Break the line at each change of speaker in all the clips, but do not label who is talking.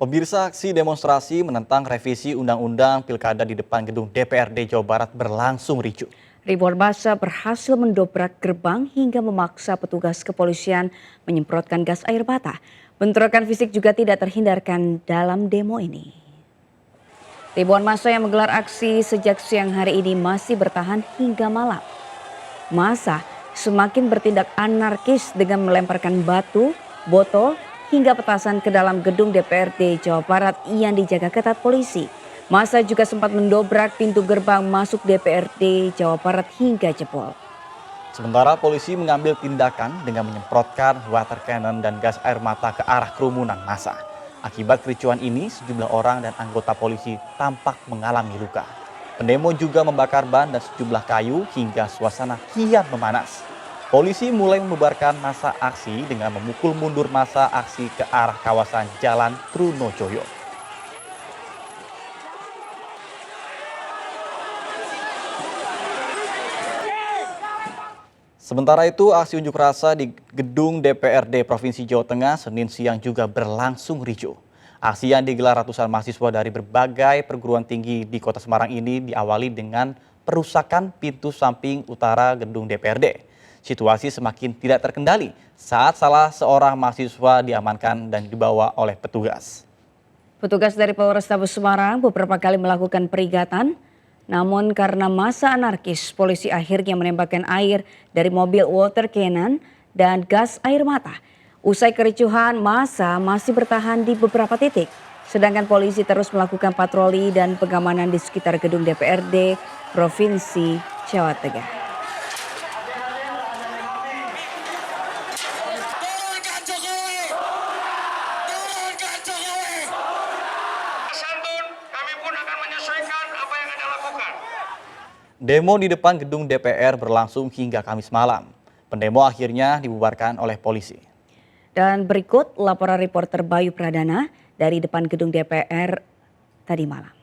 Pemirsa, aksi demonstrasi menentang revisi Undang-Undang Pilkada di depan gedung DPRD Jawa Barat berlangsung ricuh.
Ribuan massa berhasil mendobrak gerbang hingga memaksa petugas kepolisian menyemprotkan gas air mata. Bentrokan fisik juga tidak terhindarkan dalam demo ini. Ribuan massa yang menggelar aksi sejak siang hari ini masih bertahan hingga malam. Massa semakin bertindak anarkis dengan melemparkan batu, botol, hingga petasan ke dalam gedung DPRD Jawa Barat yang dijaga ketat polisi. Massa juga sempat mendobrak pintu gerbang masuk DPRD Jawa Barat hingga jebol.
Sementara polisi mengambil tindakan dengan menyemprotkan water cannon dan gas air mata ke arah kerumunan massa. Akibat kericuan ini, sejumlah orang dan anggota polisi tampak mengalami luka. Pendemo juga membakar ban dan sejumlah kayu hingga suasana kian memanas. Polisi mulai membubarkan massa aksi dengan memukul mundur massa aksi ke arah kawasan Jalan Trunojoyo. Sementara itu, aksi unjuk rasa di gedung DPRD Provinsi Jawa Tengah Senin siang juga berlangsung ricuh. Aksi yang digelar ratusan mahasiswa dari berbagai perguruan tinggi di Kota Semarang ini diawali dengan perusakan pintu samping utara gedung DPRD. Situasi semakin tidak terkendali saat salah seorang mahasiswa diamankan dan dibawa oleh petugas.
Petugas dari Polrestabes Semarang beberapa kali melakukan peringatan, namun karena massa anarkis, polisi akhirnya menembakkan air dari mobil water cannon dan gas air mata. Usai kericuhan, massa masih bertahan di beberapa titik, sedangkan polisi terus melakukan patroli dan pengamanan di sekitar gedung DPRD Provinsi Jawa Tengah.
Demo di depan gedung DPR berlangsung hingga Kamis malam. Pendemo akhirnya dibubarkan oleh polisi.
Dan berikut laporan reporter Bayu Pradana dari depan gedung DPR tadi malam.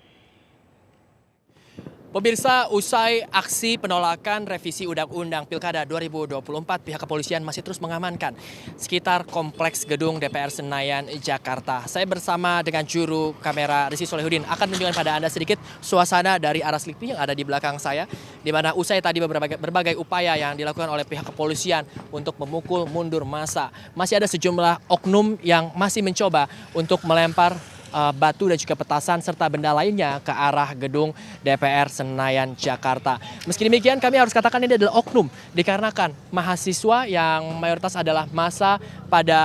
Pemirsa, usai aksi penolakan revisi Undang-Undang Pilkada 2024, pihak kepolisian masih terus mengamankan sekitar kompleks gedung DPR Senayan, Jakarta. Saya bersama dengan juru kamera Rizky Solehudin akan menunjukkan pada Anda sedikit suasana dari arah Slipi yang ada di belakang saya, di mana usai tadi berbagai upaya yang dilakukan oleh pihak kepolisian untuk memukul mundur massa. Masih ada sejumlah oknum yang masih mencoba untuk melempar batu dan juga petasan serta benda lainnya ke arah gedung DPR Senayan, Jakarta. Meski demikian, kami harus katakan ini adalah oknum dikarenakan mahasiswa yang mayoritas adalah massa pada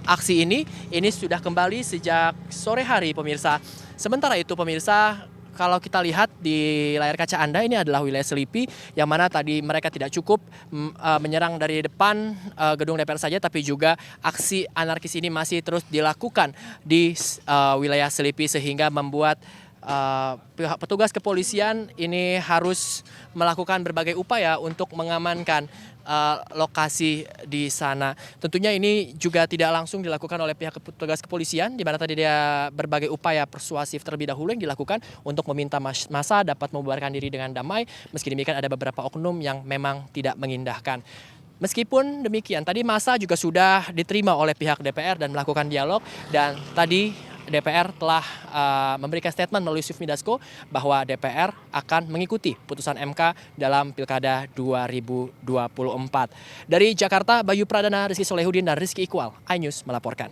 aksi ini sudah kembali sejak sore hari, pemirsa. Sementara itu, pemirsa, kalau kita lihat di layar kaca Anda, ini adalah wilayah Selipi yang mana tadi mereka tidak cukup menyerang dari depan gedung DPR saja, tapi juga aksi anarkis ini masih terus dilakukan di wilayah Selipi sehingga membuat pihak petugas kepolisian ini harus melakukan berbagai upaya untuk mengamankan lokasi di sana. Tentunya ini juga tidak langsung dilakukan oleh pihak petugas kepolisian, di mana tadi dia berbagai upaya persuasif terlebih dahulu yang dilakukan untuk meminta massa dapat membubarkan diri dengan damai. Meski demikian ada beberapa oknum yang memang tidak mengindahkan. Meskipun demikian, tadi massa juga sudah diterima oleh pihak DPR dan melakukan dialog, dan tadi DPR telah memberikan statement melalui Sufmi Dasko bahwa DPR akan mengikuti putusan MK dalam Pilkada 2024. Dari Jakarta, Bayu Pradana, Rizky Solehudin, dan Rizky Iqbal, iNews melaporkan.